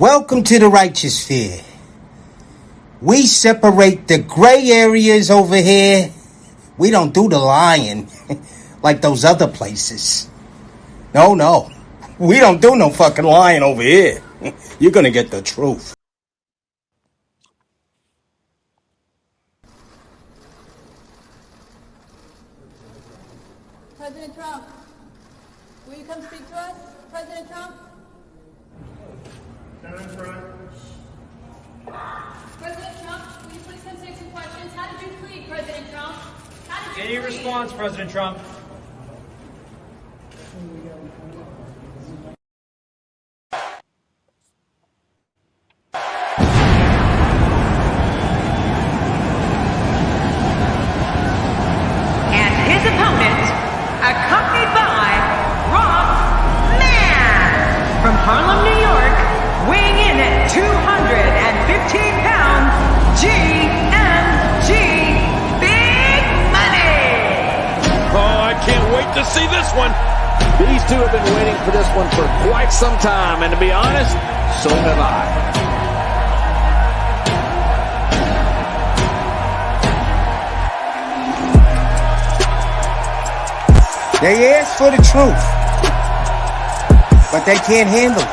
Welcome to the righteous sphere. We separate the gray areas over here. We don't do the lying like those other places. No. We don't do no fucking lying over here. You're gonna get the truth. President Trump, will you come speak to us? President Trump? President Trump, will you please answer some questions? How did you plead, President Trump? How did you Any plead? response, President Trump? And his opponent, accompanied by Ross Mann from Harlem, New York, weighing in at 215 pounds, GMG Big Money. Oh, I can't wait to see this one. These two have been waiting for this one for quite some time, and to be honest, so have I. They ask for the truth, but they can't handle it.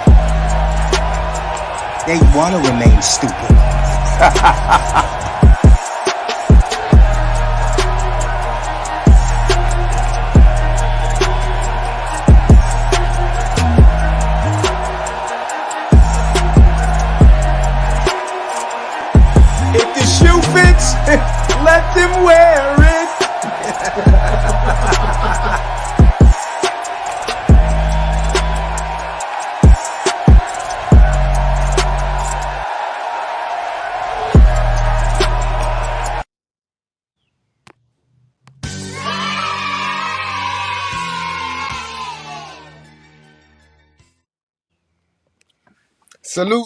They want to remain stupid. If the shoe fits, let them wear it.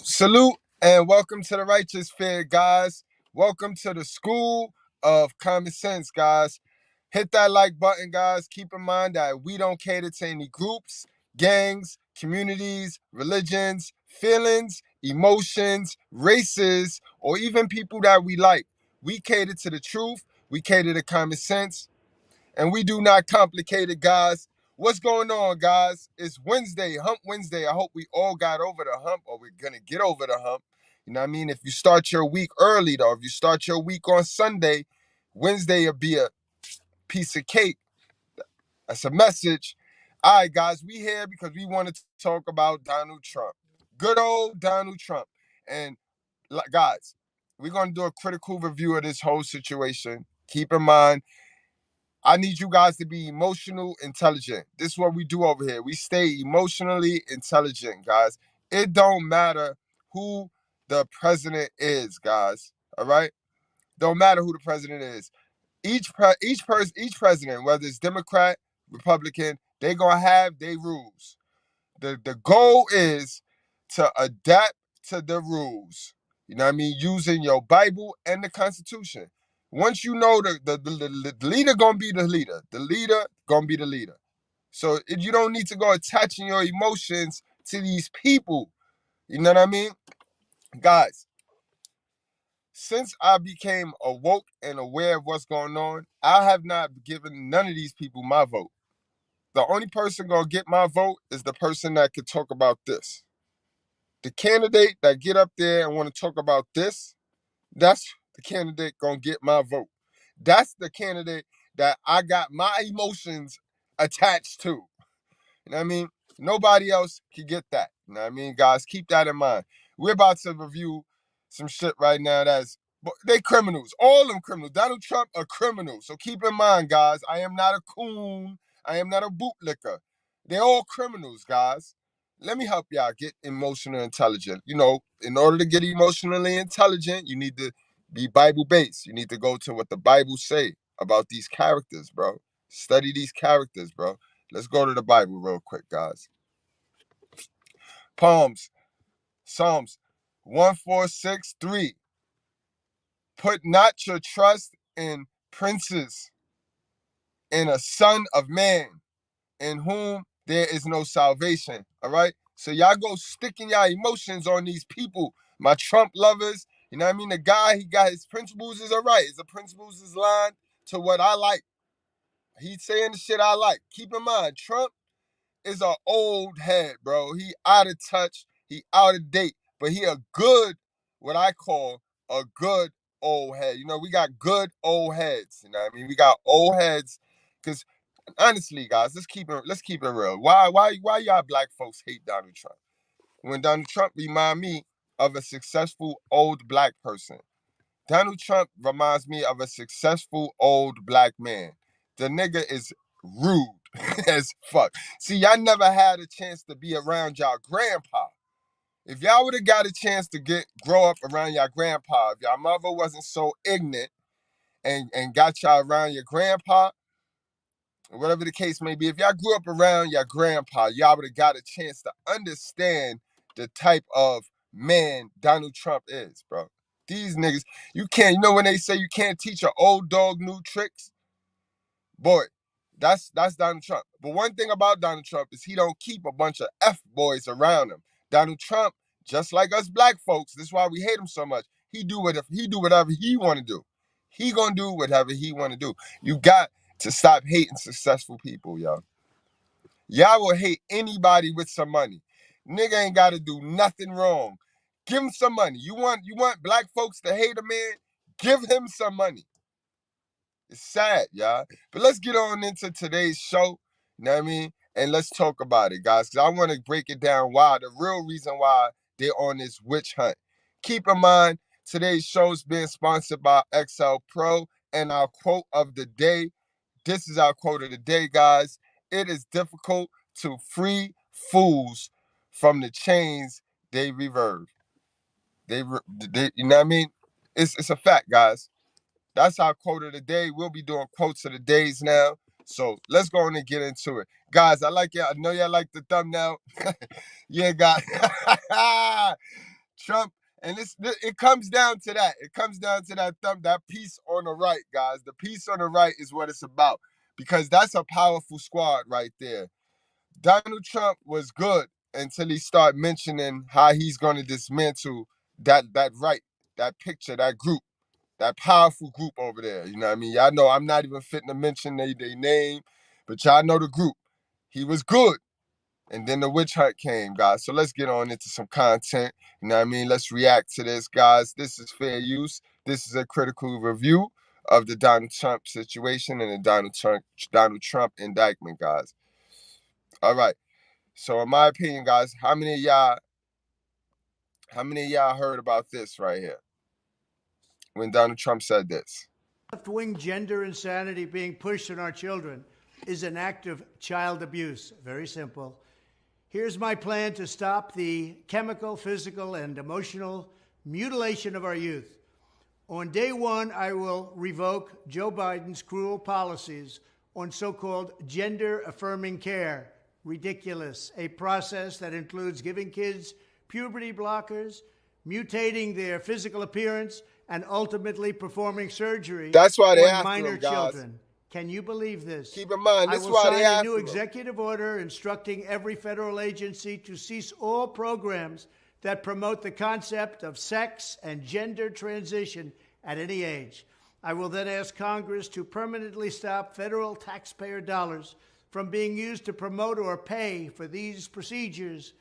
Salute, and welcome to the Righteous Fair, guys. Welcome to the School of Common Sense, guys. Hit that like button, guys. Keep in mind that we don't cater to any groups, gangs, communities, religions, feelings, emotions, races, or even people that we like. We cater to the truth. We cater to common sense. And we do not complicate it, guys. What's going on, guys? It's Wednesday, Hump Wednesday. I hope we all got over the hump, or we're going to get over the hump. You know what I mean? If you start your week early, though, if you start your week on Sunday, Wednesday will be a piece of cake. That's a message. All right, guys, we here because we wanted to talk about Donald Trump. Good old Donald Trump. And, guys, we're going to do a critical review of this whole situation. Keep in mind, I need you guys to be emotional intelligent. This is what we do over here. We stay emotionally intelligent, guys. It don't matter who the president is, guys. All right? Don't matter who the president is. Each president, whether it's Democrat, Republican, they're gonna have their rules. The goal is to adapt to the rules. You know what I mean? Using your Bible and the Constitution. Once you know the leader gonna be the leader. The leader gonna be the leader. So you don't need to go attaching your emotions to these people. You know what I mean? Guys, since I became awoke and aware of what's going on, I have not given none of these people my vote. The only person gonna get my vote is the person that could talk about this. The candidate that get up there and want to talk about this, that's the candidate gonna get my vote. That's the candidate that I got my emotions attached to. You know what I mean? Nobody else can get that. You know what I mean, guys? Keep that in mind. We're about to review some shit right now they criminals. All of them criminals. Donald Trump a criminal. So keep in mind, guys, I am not a coon. I am not a bootlicker. They're all criminals, guys. Let me help y'all get emotionally intelligent. You know, in order to get emotionally intelligent, you need to be Bible-based. You need to go to what the Bible say about these characters, bro. Study these characters, bro. Let's go to the Bible real quick, guys. Psalms 146:3. Put not your trust in princes, in a son of man, in whom there is no salvation. All right? So y'all go sticking y'all emotions on these people, my Trump lovers. You know what I mean? The guy, he got his principles is all right. His principles is lined to what I like. He's saying the shit I like. Keep in mind, Trump is an old head, bro. He out of touch. He out of date. But he a good, what I call a good old head. You know, we got good old heads. You know what I mean? We got old heads. Because honestly, guys, let's keep it real. Why y'all black folks hate Donald Trump? When Donald Trump remind me of a successful old black person. Donald Trump reminds me of a successful old black man. The nigga is rude as fuck. See, y'all never had a chance to be around y'all grandpa. If y'all would have got a chance to grow up around your grandpa, if y'all mother wasn't so ignorant and got y'all around your grandpa, whatever the case may be, if y'all grew up around your grandpa, y'all would have got a chance to understand the type of man Donald Trump is, bro. These niggas, you know when they say you can't teach an old dog new tricks? Boy, that's Donald Trump. But one thing about Donald Trump is he don't keep a bunch of F-boys around him. Donald Trump, just like us black folks, this is why we hate him so much. He do whatever he want to do. He gonna do whatever he want to do. You got to stop hating successful people, y'all. Y'all will hate anybody with some money. Nigga ain't got to do nothing wrong. Give him some money. You want black folks to hate a man? Give him some money. It's sad, y'all. But let's get on into today's show. You know what I mean? And let's talk about it, guys. Because I want to break it down why. The real reason why they're on this witch hunt. Keep in mind, today's show is being sponsored by XL Pro. And our quote of the day. This is our quote of the day, guys. It is difficult to free fools from the chains they reverb. They you know what I mean? It's a fact, guys. That's our quote of the day. We'll be doing quotes of the days now. So let's go on and get into it. Guys, I like it. I know y'all like the thumbnail. Yeah, guys. Trump. And it comes down to that. It comes down to that piece on the right, guys. The piece on the right is what it's about. Because that's a powerful squad right there. Donald Trump was good until he started mentioning how he's going to dismantle that picture, that group, that powerful group over there. You know what I mean? Y'all know I'm not even fitting to mention their name, but y'all know the group. He was good. And then the witch hunt came, guys. So let's get on into some content. You know what I mean? Let's react to this, guys. This is fair use. This is a critical review of the Donald Trump situation and the Donald Trump indictment, guys. All right. So in my opinion, guys, how many of y'all heard about this right here? When Donald Trump said this. Left-wing gender insanity being pushed on our children is an act of child abuse. Very simple. Here's my plan to stop the chemical, physical, and emotional mutilation of our youth. On day one, I will revoke Joe Biden's cruel policies on so-called gender-affirming care. Ridiculous. A process that includes giving kids puberty blockers, mutating their physical appearance, and ultimately performing surgery That's why they on minor children. Can you believe this? Keep in mind, this is why they sign a new him. executive order instructing every federal agency to cease all programs that promote the concept of sex and gender transition at any age. I will then ask Congress to permanently stop federal taxpayer dollars from being used to promote or pay for these procedures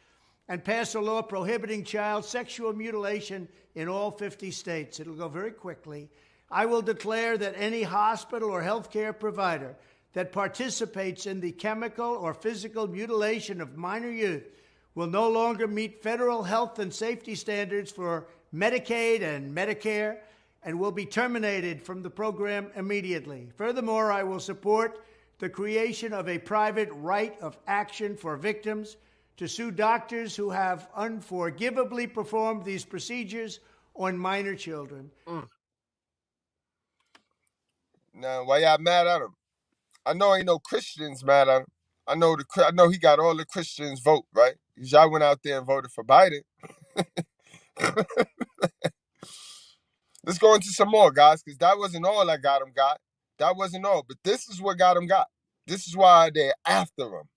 and pass a law prohibiting child sexual mutilation in all 50 states. It'll go very quickly. I will declare that any hospital or healthcare provider that participates in the chemical or physical mutilation of minor youth will no longer meet federal health and safety standards for Medicaid and Medicare and will be terminated from the program immediately. Furthermore, I will support the creation of a private right of action for victims to sue doctors who have unforgivably performed these procedures on minor children. Now, why y'all mad at him? I know ain't no Christians mad at him. I know he got all the Christians vote, right? Because y'all went out there and voted for Biden. Let's go into some more, guys, because that wasn't all that got him got. That wasn't all, but this is what got him got. This is why they're after him.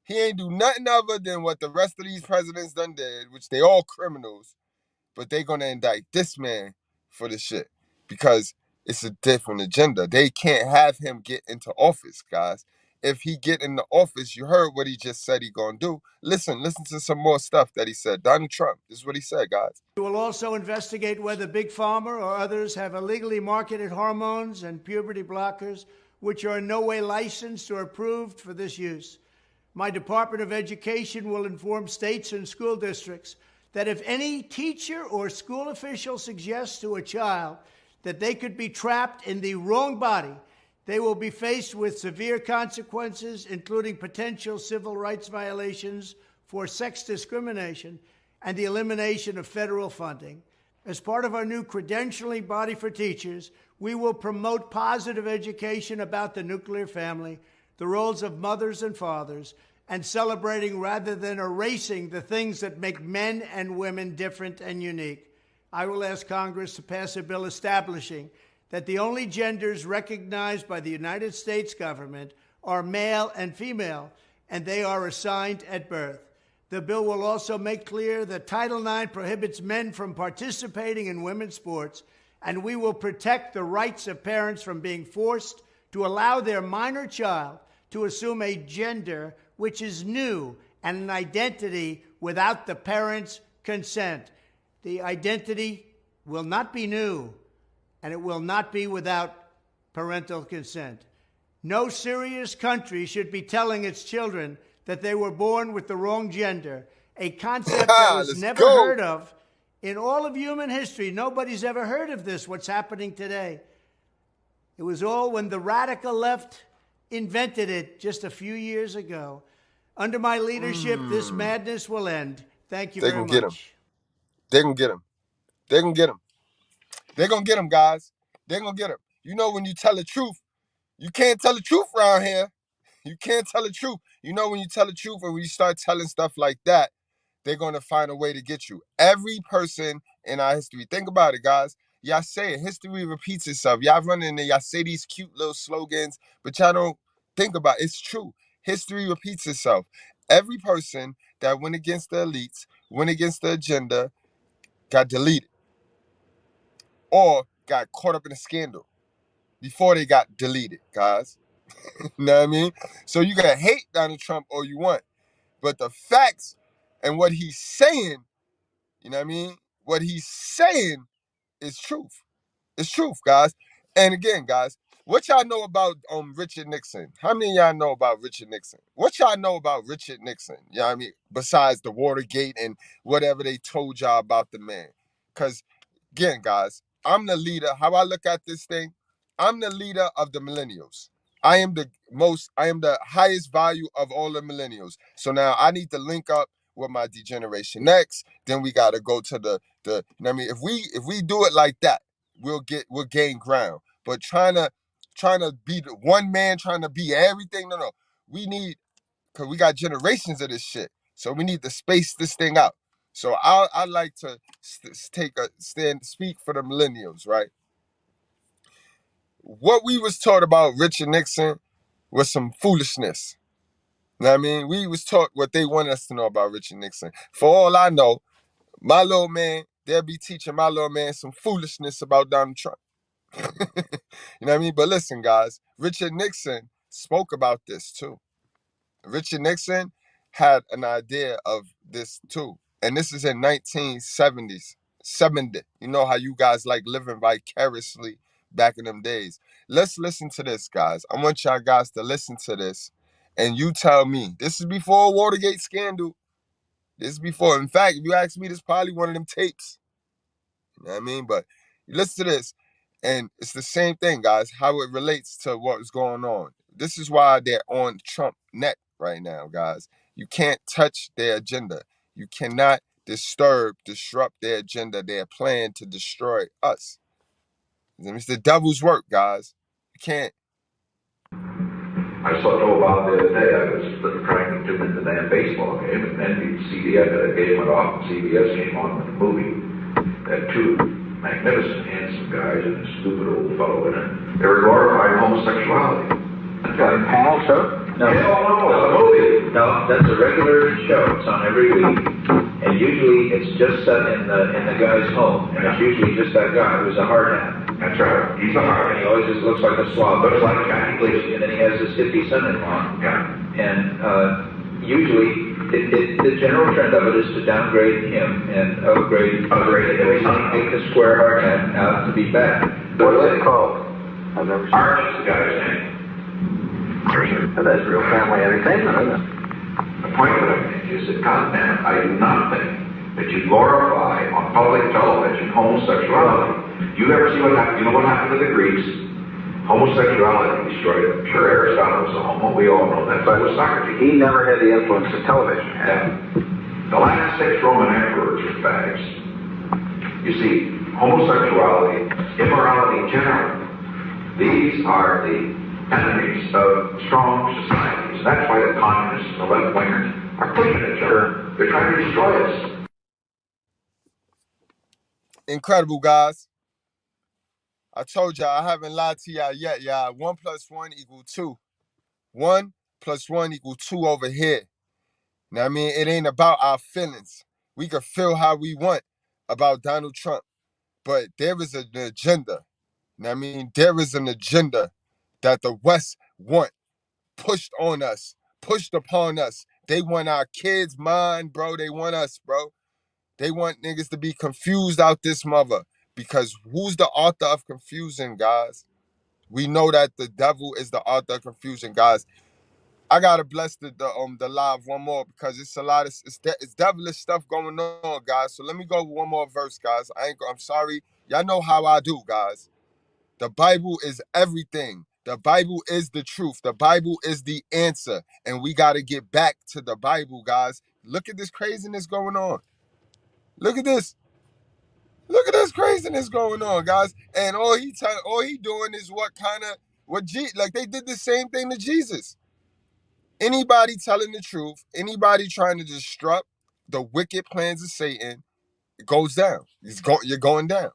He ain't do nothing other than what the rest of these presidents done did, which they all criminals, but they gonna indict this man for the shit because it's a different agenda. They can't have him get into office, guys. If he get in the office, you heard what he just said he gonna do. Listen to some more stuff that he said. Donald Trump, this is what he said, guys. We will also investigate whether Big Pharma or others have illegally marketed hormones and puberty blockers, which are in no way licensed or approved for this use. My Department of Education will inform states and school districts that if any teacher or school official suggests to a child that they could be trapped in the wrong body, they will be faced with severe consequences, including potential civil rights violations for sex discrimination and the elimination of federal funding. As part of our new credentialing body for teachers, we will promote positive education about the nuclear family, the roles of mothers and fathers, and celebrating rather than erasing the things that make men and women different and unique. I will ask Congress to pass a bill establishing that the only genders recognized by the United States government are male and female, and they are assigned at birth. The bill will also make clear that Title IX prohibits men from participating in women's sports, and we will protect the rights of parents from being forced to allow their minor child to assume a gender which is new and an identity without the parents' consent. The identity will not be new, and it will not be without parental consent. No serious country should be telling its children that they were born with the wrong gender, a concept that was never heard of in all of human history. Nobody's ever heard of this, what's happening today. It was all when the radical left invented it just a few years ago. Under my leadership, this madness will end. Thank you very much. They're going to get him. They're going to get him. They're going to get him, guys. They're going to get him. You know, when you tell the truth, you can't tell the truth around here. You can't tell the truth. You know, when you tell the truth and when you start telling stuff like that, they're going to find a way to get you. Every person in our history, think about it, guys. Y'all say it. History repeats itself. Y'all run in there, y'all say these cute little slogans, but y'all don't think about it. It's true. History repeats itself. Every person that went against the elites, went against the agenda, got deleted or got caught up in a scandal before they got deleted, guys. You know what I mean? So you can hate Donald Trump all you want, but the facts and what he's saying, you know what I mean? What he's saying is truth. It's truth, guys. And again, guys, what y'all know about Richard Nixon? How many of y'all know about Richard Nixon? What y'all know about Richard Nixon? You know what I mean? Besides the Watergate and whatever they told y'all about the man. Because, again, guys, I'm the leader. How I look at this thing, I'm the leader of the millennials. I am the highest value of all the millennials. So now I need to link up with my D-Generation X. Then we got to go to the you know what I mean? If we do it like that, we'll gain ground. But trying to be the one man, trying to be everything, no. We need, because we got generations of this shit. So we need to space this thing out. So I like to take a stand, speak for the millennials, right? What we was taught about Richard Nixon was some foolishness. You know what I mean? We was taught what they wanted us to know about Richard Nixon. For all I know, my little man, they'll be teaching my little man some foolishness about Donald Trump. You know what I mean? But listen, guys, Richard Nixon spoke about this too. Richard Nixon had an idea of this too. And this is in 1970s. 70. You know how you guys like living vicariously back in them days. Let's listen to this, guys. I want y'all guys to listen to this. And you tell me. This is before Watergate scandal. This is before. In fact, if you ask me, this is probably one of them tapes. You know what I mean? But you listen to this. And it's the same thing, guys, how it relates to what's going on. This is why they're on Trump neck right now, guys. You can't touch their agenda. You cannot disrupt their agenda. Their plan to destroy us. It's the devil's work, guys. You can't. I saw Joe Bob the other day. I was trying to tune in the damn baseball game, and then CBS, the game went off, and CBS came on with a movie. Had two magnificent, handsome guys and a stupid old fellow in it. They were glorifying homosexuality. Got a panel show? No. Hell no, it's a movie. No, that's a regular show. It's on every week, and usually it's just set in the guy's home, and it's usually just that guy who's a hard hat. That's right. He's a hard hat. And he always just looks like a slob. Looks like Jackie Gleason. And then he has this hippie son-in-law. Yeah. And usually, the general trend of it is to downgrade him and upgrade make the square hard hat out to be bad. What is it called? I've never seen Arch is the guy's name. That's real family entertainment, isn't it? The point that I make is that, goddamn, I do not think that you glorify on public television homosexuality. You ever see what happened? You know what happened to the Greeks? Homosexuality destroyed it. Sure, Aristotle was a homo. We all know that. But it was Socrates. He never had the influence that television had. Yeah. The last 6 Roman emperors were fags. You see, homosexuality, immorality generally, these are the enemies of strong societies. And that's why the communists and the left-wingers are pushing each other. They're trying to destroy us. Incredible, guys. I told y'all, I haven't lied to y'all yet, y'all. 1 + 1 = 2. 1 + 1 = 2 over here. Now, I mean, it ain't about our feelings. We can feel how we want about Donald Trump. But there is an agenda. Now, I mean, there is an agenda that the West want pushed on us, pushed upon us. They want our kids' mind, bro. They want us, bro. They want niggas to be confused out this mother. Because who's the author of confusion, guys? We know that the devil is the author of confusion, guys. I gotta bless the live one more because it's a lot of it's devilish stuff going on, guys. So let me go with one more verse, guys. I'm sorry. Y'all know how I do, guys. The Bible is everything. The Bible is the truth. The Bible is the answer. And we got to get back to the Bible, guys. Look at this craziness going on. Look at this. Look at this craziness going on, guys. And all he doing is like they did the same thing to Jesus. Anybody telling the truth, anybody trying to disrupt the wicked plans of Satan, it goes down. You're going down.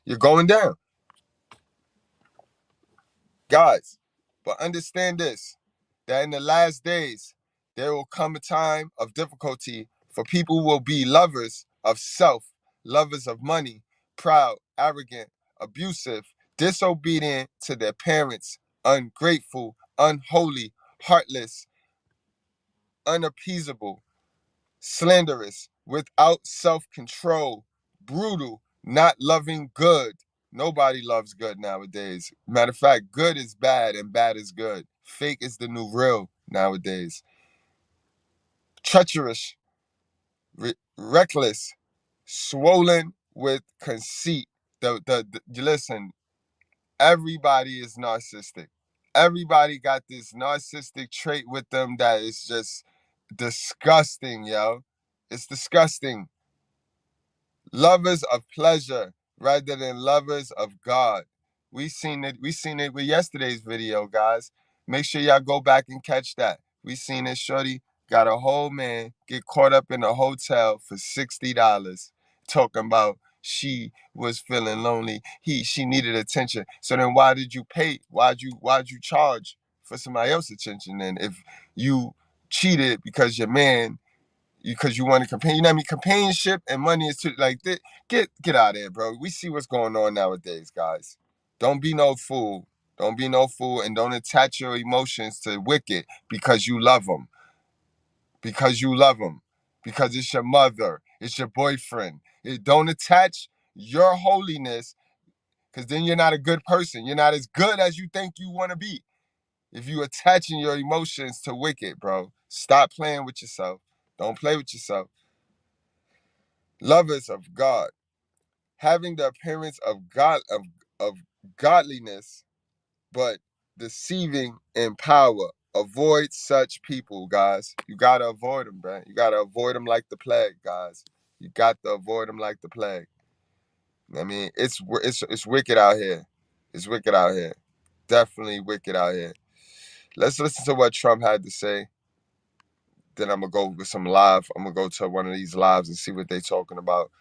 You're going down. Guys, but understand this, that in the last days, there will come a time of difficulty for people who will be lovers of self, lovers of money, proud, arrogant, abusive, disobedient to their parents, ungrateful, unholy, heartless, unappeasable, slanderous, without self-control, brutal, not loving good. Nobody loves good nowadays. Matter of fact, good is bad and bad is good. Fake is the new real nowadays. Treacherous, reckless, swollen with conceit. Listen, everybody is narcissistic. Everybody got this narcissistic trait with them that is just disgusting, yo. It's disgusting. Lovers of pleasure rather than lovers of God. We seen it with yesterday's video, guys. Make sure y'all go back and catch that. We seen it. Shorty got a whole man get caught up in a hotel for $60, talking about she was feeling lonely. She needed attention. So then why did you pay? Why'd you charge for somebody else's attention then if you cheated because your man because you want to compare, you know what I mean? Companionship and money is too, like, get out of there, bro. We see what's going on nowadays, guys. Don't be no fool. Don't be no fool and don't attach your emotions to wicked because you love them. Because you love them. Because it's your mother. It's your boyfriend. Don't attach your holiness because then you're not a good person. You're not as good as you think you want to be. If you attaching your emotions to wicked, bro, stop playing with yourself. Don't play with yourself. Lovers of God, having the appearance of God of godliness, but deceiving in power. Avoid such people, guys. You gotta avoid them, man. You gotta avoid them like the plague, guys. You got to avoid them like the plague. I mean, it's wicked out here. It's wicked out here. Definitely wicked out here. Let's listen to what Trump had to say. Then I'm gonna go with some live. I'm gonna go to one of these lives and see what they're talking about.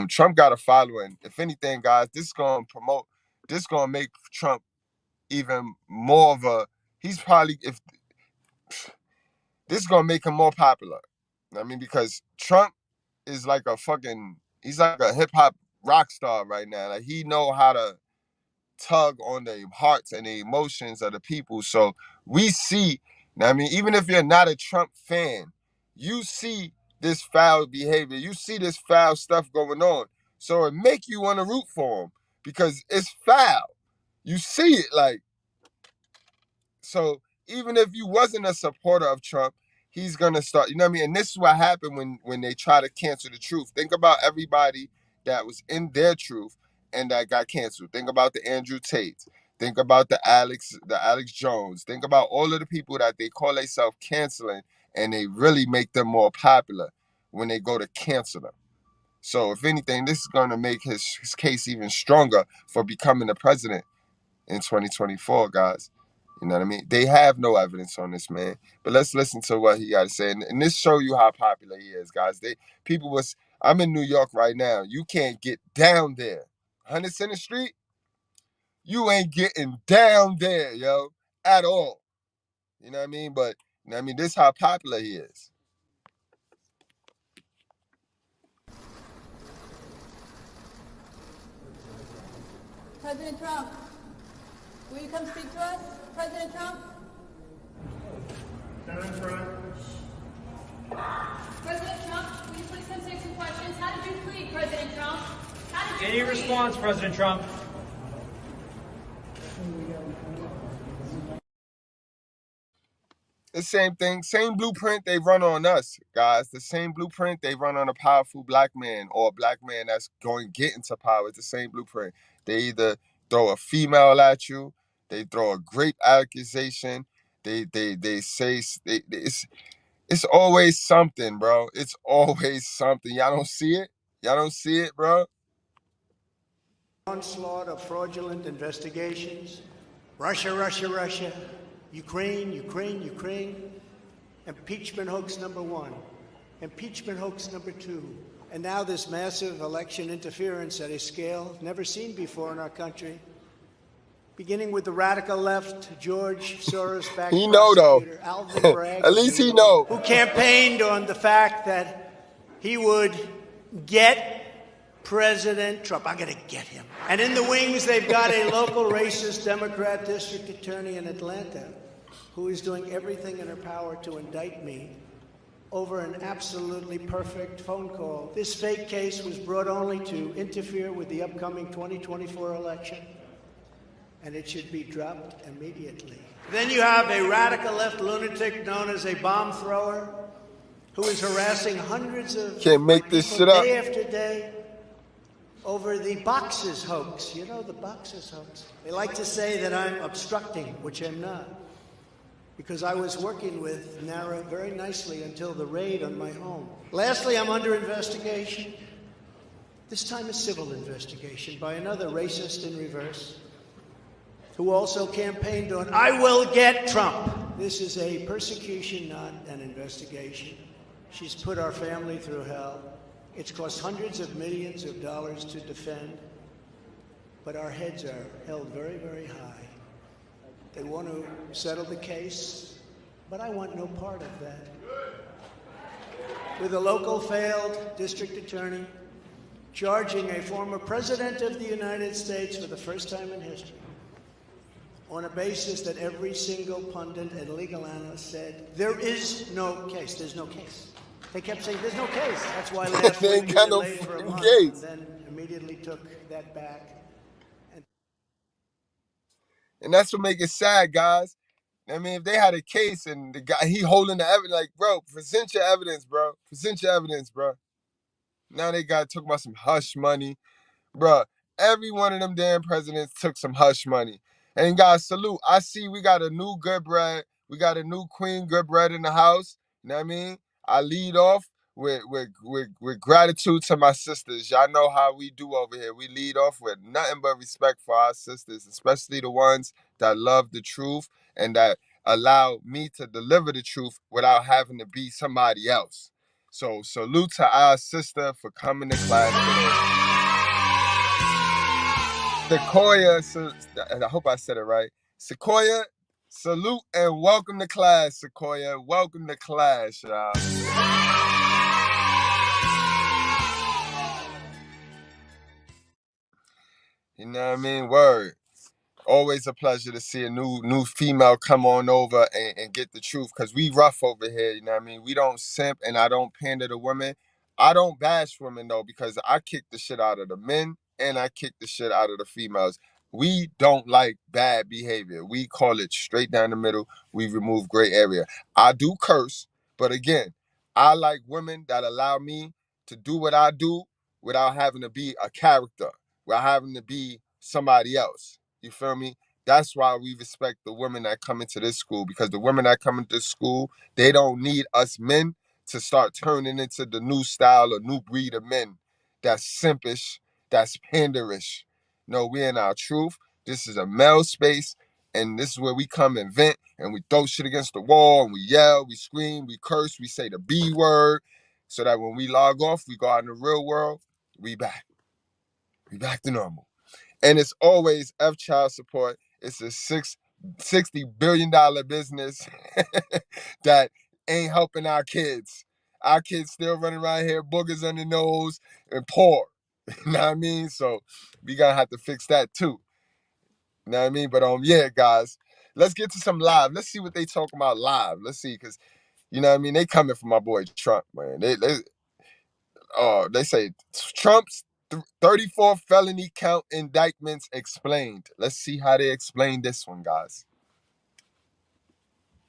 Trump got a following. If anything, guys, this is gonna make Trump even more of a. He's probably this is gonna make him more popular. I mean, because Trump is like he's like a hip hop rock star right now. Like, he know how to tug on the hearts and the emotions of the people. So we see, I mean, even if you're not a Trump fan, you see this foul behavior, you see this foul stuff going on. So it make you want to root for him because it's foul. You see it, like, so even if you wasn't a supporter of Trump, he's gonna start, you know what I mean? And this is what happened when they try to cancel the truth. Think about everybody that was in their truth and that got canceled. Think about the Andrew Tates. Think about the Alex Jones. Think about all of the people that they call themselves canceling, and they really make them more popular when they go to cancel them. So if anything, this is gonna make his case even stronger for becoming the president in 2024, guys. You know what I mean? They have no evidence on this man, but let's listen to what he got to say, and this show you how popular he is, guys. I'm in New York right now. You can't get down there, 100 Center Street. You ain't getting down there, yo, at all. You know what I mean? But you know what I mean, this is how popular he is. President Trump, will you come speak to us? President Trump? President Trump, will you please answer some questions? How did you plead, President Trump? How did you Any response, President Trump? The same thing, same blueprint they run on us, guys. The same blueprint they run on a powerful black man or a black man that's going to get into power. It's the same blueprint. They either throw a female at you, they throw a great accusation, they say it's always something, bro. It's always something. Y'all don't see it? Y'all don't see it, bro? Onslaught of fraudulent investigations. Russia. Ukraine. Impeachment hoax number 1. Impeachment hoax number 2. And now this massive election interference at a scale never seen before in our country. Beginning with the radical left, George Soros-backed He know, though. Alvin Bragg, At least he know. who campaigned on the fact that he would get President Trump. I'm going to get him. And in the wings, they've got a local racist Democrat district attorney in Atlanta who is doing everything in her power to indict me over an absolutely perfect phone call. This fake case was brought only to interfere with the upcoming 2024 election, and it should be dropped immediately. Then you have a radical left lunatic known as a bomb thrower who is harassing hundreds of Can't make this shit up. day after day over the boxes hoax. You know, the boxes hoax. They like to say that I'm obstructing, which I'm not, because I was working with NARA very nicely until the raid on my home. Lastly, I'm under investigation. This time a civil investigation by another racist in reverse, who also campaigned on, I will get Trump. This is a persecution, not an investigation. She's put our family through hell. It's cost hundreds of millions of dollars to defend, but our heads are held very, very high. They want to settle the case, but I want no part of that. With a local failed district attorney charging a former president of the United States for the first time in history on a basis that every single pundit and legal analyst said, there is no case. There's no case. They kept saying, there's no case. That's why last week we delayed for a month, and then immediately took that back. And that's what makes it sad, guys. I mean, if they had a case and the guy, he holding the evidence, like, bro, present your evidence, bro. Present your evidence, bro. Now they got talking about some hush money. Bro, every one of them damn presidents took some hush money. And guys, salute. I see we got a new Goodbread. We got a new Queen Goodbread in the house. You know what I mean? I lead off with gratitude to my sisters. Y'all know how we do over here. We lead off with nothing but respect for our sisters, especially the ones that love the truth and that allow me to deliver the truth without having to be somebody else. So salute to our sister for coming to class today. Sequoia, I hope I said it right. Sequoia, Salute and welcome to class, Sequoia. Welcome to class, y'all. You know what I mean? Word. Always a pleasure to see a new female come on over and get the truth, because we rough over here, you know what I mean? We don't simp, and I don't pander to women. I don't bash women, though, because I kick the shit out of the men and I kick the shit out of the females. We don't like bad behavior. We call it straight down the middle. We remove gray area. I do curse, but again, I like women that allow me to do what I do without having to be a character, without having to be somebody else. You feel me? That's why we respect the women that come into this school, because the women that come into this school, they don't need us men to start turning into the new style or new breed of men that's simpish, that's panderish. No, we're in our truth. This is a male space, and this is where we come and vent, and we throw shit against the wall, and we yell, we scream, we curse, we say the B word, so that when we log off, we go out in the real world, we back. We back to normal. And it's always F child support. It's a $60 billion business that ain't helping our kids. Our kids still running around here, boogers on the nose and poor. You know what I mean? So we gotta have to fix that too. You know what I mean? But yeah, guys, let's get to some live. Let's see what they talking about live. Let's see, because you know what I mean? They coming for my boy Trump, man. They say Trump's 34 felony count indictments explained. Let's see how they explain this one, guys.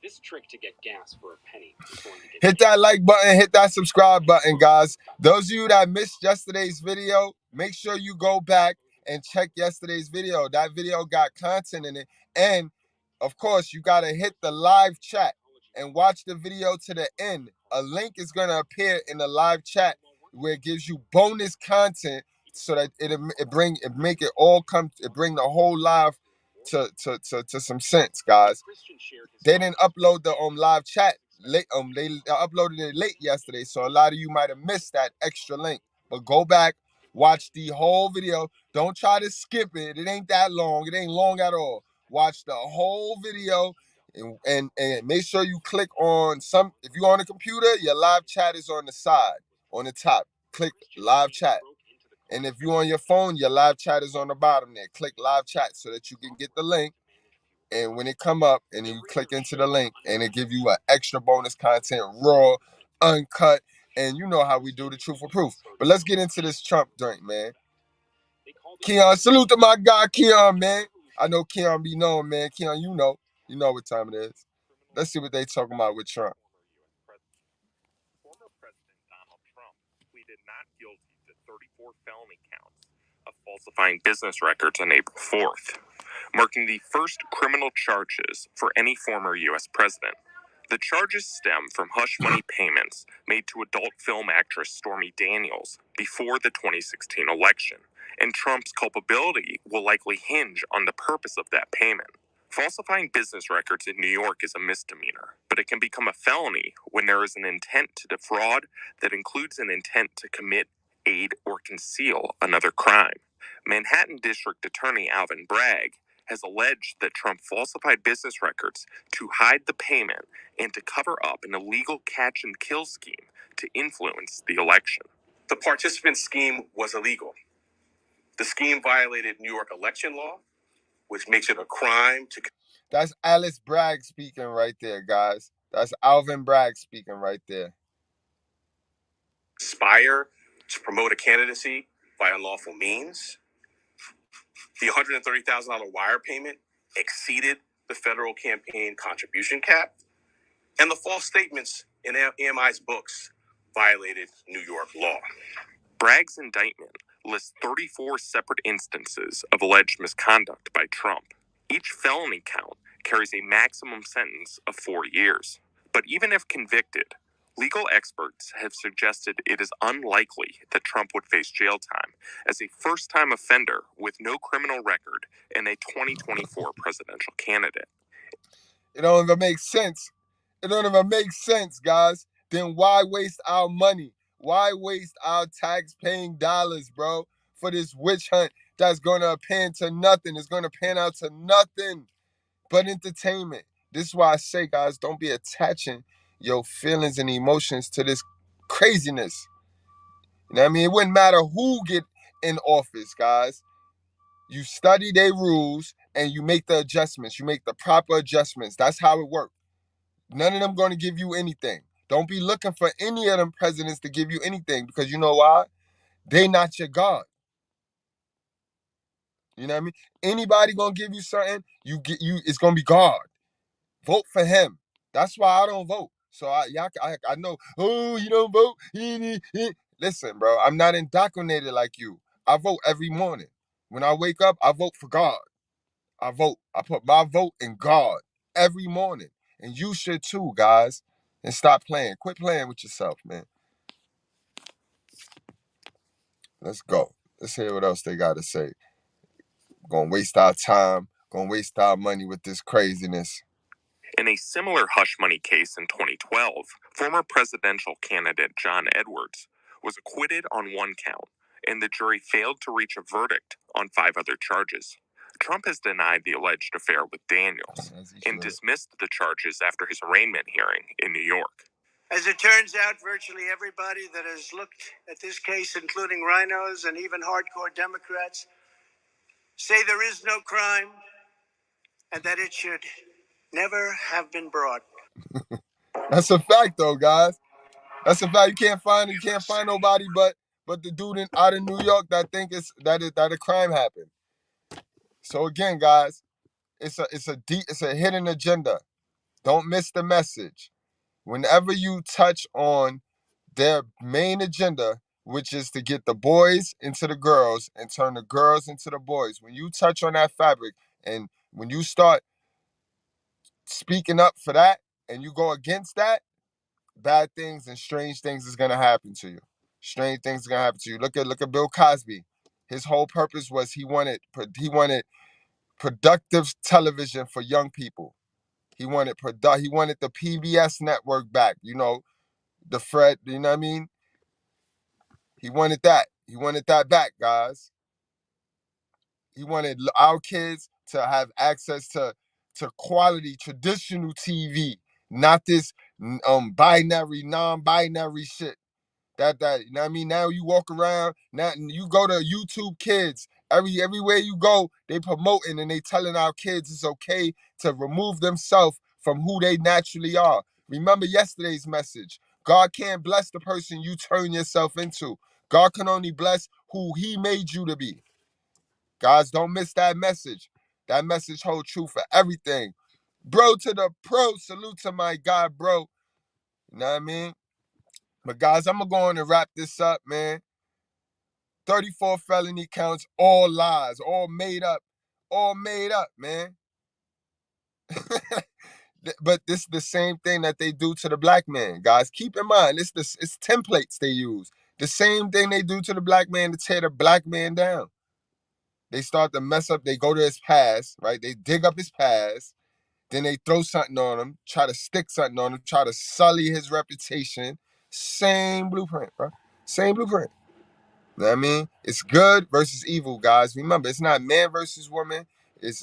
This trick to get gas for a penny is going to get hit that like button, hit that subscribe button, guys. Those of you that missed yesterday's video, make sure you go back and check yesterday's video. That video got content in it. And of course, you got to hit the live chat and watch the video to the end. A link is going to appear in the live chat where it gives you bonus content, so that it bring the whole live to some sense, guys. They didn't upload the live chat late. They uploaded it late yesterday, so a lot of you might have missed that extra link. But go back, watch the whole video. Don't try to skip it. It ain't that long. It ain't long at all. Watch the whole video, and make sure you click on some. If you're on a computer, your live chat is on the side, on the top. Click live chat. And if you're on your phone, your live chat is on the bottom there. Click live chat so that you can get the link. And when it come up and you click into the link, and it give you an extra bonus content, raw, uncut, and you know how we do the truth or proof. But let's get into this Trump drink, man. Keon, salute to my guy Keon, man. I know Keon be known, man. Keon, you know what time it is. Let's see what they talking about with Trump. Former President Donald Trump pleaded not guilty to 34 felony counts of falsifying business records on April 4th. Marking the first criminal charges for any former U.S. president. The charges stem from hush money payments made to adult film actress Stormy Daniels before the 2016 election, and Trump's culpability will likely hinge on the purpose of that payment. Falsifying business records in New York is a misdemeanor, but it can become a felony when there is an intent to defraud that includes an intent to commit, aid, or conceal another crime. Manhattan District Attorney Alvin Bragg has alleged that Trump falsified business records to hide the payment and to cover up an illegal catch-and-kill scheme to influence the election. The participant scheme was illegal. The scheme violated New York election law, which makes it a crime to... That's Alice Bragg speaking right there, guys. That's Alvin Bragg speaking right there. Aspire to promote a candidacy by unlawful means. The $130,000 wire payment exceeded the federal campaign contribution cap. And the false statements in AMI's books violated New York law. Bragg's indictment lists 34 separate instances of alleged misconduct by Trump. Each felony count carries a maximum sentence of 4 years. But even if convicted, legal experts have suggested it is unlikely that Trump would face jail time as a first-time offender with no criminal record and a 2024 presidential candidate. It don't even make sense. It don't even make sense, guys. Then why waste our money? Why waste our tax-paying dollars, bro, for this witch hunt that's going to pan to nothing? It's going to pan out to nothing but entertainment. This is why I say, guys, don't be attaching your feelings and emotions to this craziness. You know what I mean? It wouldn't matter who get in office, guys. You study their rules and you make the adjustments. You make the proper adjustments. That's how it works. None of them going to give you anything. Don't be looking for any of them presidents to give you anything, because you know why? They not your God. You know what I mean? Anybody gonna give you something, it's gonna be God. Vote for him. That's why I don't vote. So I know, oh, you don't vote. Listen, bro, I'm not indoctrinated like you. I vote every morning. When I wake up, I vote for God. I vote. I put my vote in God every morning. And you should too, guys. And stop playing. Quit playing with yourself, man. Let's go. Let's hear what else they got to say. Gonna waste our time. Gonna waste our money with this craziness. In a similar hush money case in 2012, former presidential candidate John Edwards was acquitted on one count, and the jury failed to reach a verdict on 5 other charges. Trump has denied the alleged affair with Daniels and dismissed the charges after his arraignment hearing in New York. As it turns out, virtually everybody that has looked at this case, including rhinos and even hardcore Democrats, say there is no crime and that it should never have been brought. That's a fact, though, guys. That's a fact. You can't find nobody but the dude out of New York that think that a crime happened. So again, guys, it's a hidden agenda. Don't miss the message. Whenever you touch on their main agenda, which is to get the boys into the girls and turn the girls into the boys, when you touch on that fabric and when you start speaking up for that and you go against that, bad things and strange things is gonna happen to you. Strange things are gonna happen to you. Look at Bill Cosby. His whole purpose was he wanted productive television for young people. He wanted the PBS network back. You know, the Fred. You know what I mean? He wanted that. He wanted that back, guys. He wanted our kids to have access to quality traditional TV, not this binary, non-binary shit. That you know what I mean? Now you walk around, now you go to YouTube Kids. Everywhere you go, they promoting and they telling our kids it's okay to remove themselves from who they naturally are. Remember yesterday's message. God can't bless the person you turn yourself into. God can only bless who he made you to be. Guys, don't miss that message. That message holds true for everything. Bro to the pro, salute to my guy, bro. You know what I mean? But guys, I'm going to go on and wrap this up, man. 34 felony counts, all lies, all made up, man. But this is the same thing that they do to the black man, guys. Keep in mind, it's templates they use. The same thing they do to the black man to tear the black man down. They start to mess up. They go to his past, right? They dig up his past. Then they throw something on him, try to stick something on him, try to sully his reputation. Same blueprint, bro. Same blueprint. You know what I mean? It's good versus evil, guys. Remember, it's not man versus woman. It's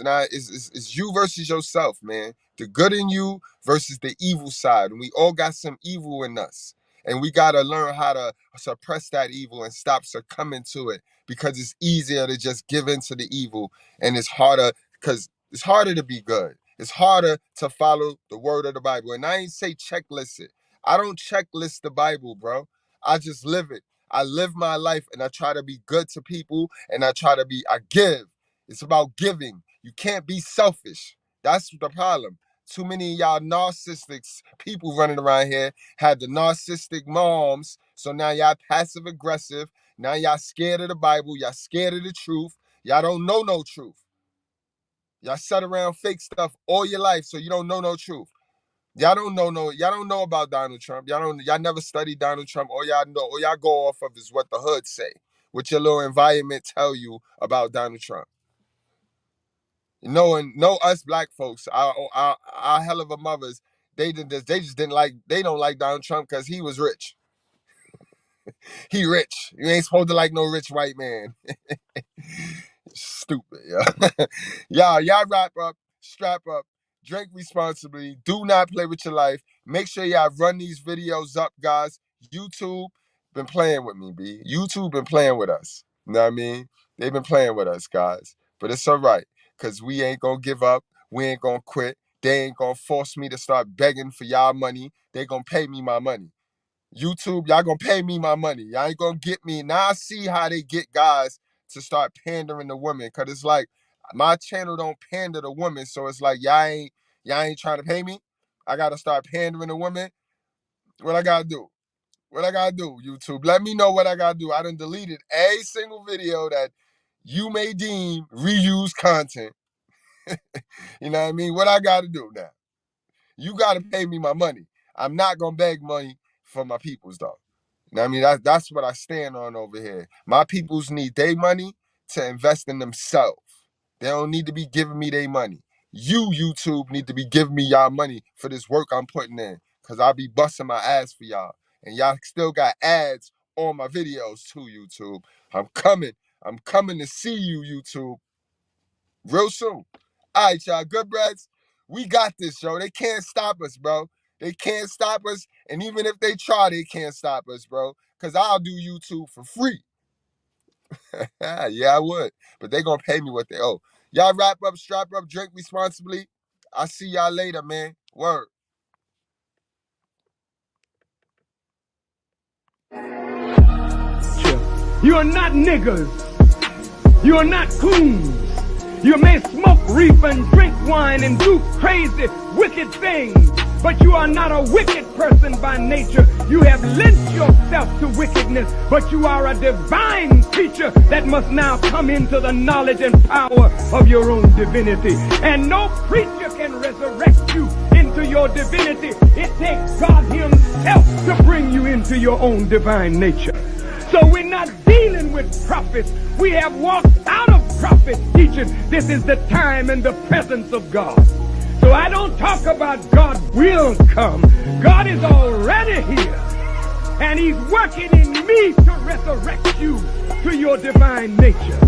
you versus yourself, man. The good in you versus the evil side. And we all got some evil in us. And we got to learn how to suppress that evil and stop succumbing to it, because it's easier to just give in to the evil. And it's harder to be good. It's harder to follow the word of the Bible. And I ain't say checklist it. I don't checklist the Bible, bro. I just live it. I live my life and I try to be good to people and I give. It's about giving. You can't be selfish. That's the problem. Too many of y'all narcissistic people running around here had the narcissistic moms. So now y'all passive aggressive. Now y'all scared of the Bible. Y'all scared of the truth. Y'all don't know no truth. Y'all sat around fake stuff all your life, so you don't know no truth. Y'all don't know about Donald Trump. Y'all never studied Donald Trump. All y'all go off of is what the hood say, what your little environment tell you about Donald Trump. Know us black folks, our hell of a mothers, they don't like Donald Trump because he was rich. He rich. You ain't supposed to like no rich white man. Stupid, yeah. Y'all wrap up, strap up, drink responsibly. Do not play with your life. Make sure y'all run these videos up, guys. YouTube been playing with me, B. YouTube been playing with us. You know what I mean? They've been playing with us, guys. But it's all right, because we ain't going to give up. We ain't going to quit. They ain't going to force me to start begging for y'all money. They going to pay me my money. YouTube, y'all going to pay me my money. Y'all ain't going to get me. Now I see how they get guys to start pandering to women, because it's like my channel don't pander to women, so it's like y'all ain't trying to pay me. I got to start pandering to women. What I got to do? What I got to do, YouTube? Let me know what I got to do. I done deleted a single video that you may deem reused content. You know what I mean? What I got to do now? You got to pay me my money. I'm not going to beg money for my peoples, though. You know what I mean? That's what I stand on over here. My peoples need their money to invest in themselves. They don't need to be giving me their money. You, YouTube, need to be giving me y'all money for this work I'm putting in, because I'll be busting my ass for y'all. And y'all still got ads on my videos too, YouTube. I'm coming to see you, YouTube, real soon. All right, y'all, Goodbreads, we got this, yo. They can't stop us, bro. They can't stop us. And even if they try, they can't stop us, bro. Because I'll do YouTube for free. Yeah, I would. But they going to pay me what they owe. Y'all wrap up, strap up, drink responsibly. I'll see y'all later, man. Word. You are not niggers. You are not coons. You may smoke reef and drink wine and do crazy, wicked things, but you are not a wicked person by nature. You have lent yourself to wickedness, but you are a divine creature that must now come into the knowledge and power of your own divinity. And no preacher can resurrect you into your divinity. It takes God himself to bring you into your own divine nature. So we're not dealing with prophets. We have walked out of prophet teaching. This is the time and the presence of God. So I don't talk about God will come. God is already here. And he's working in me to resurrect you to your divine nature.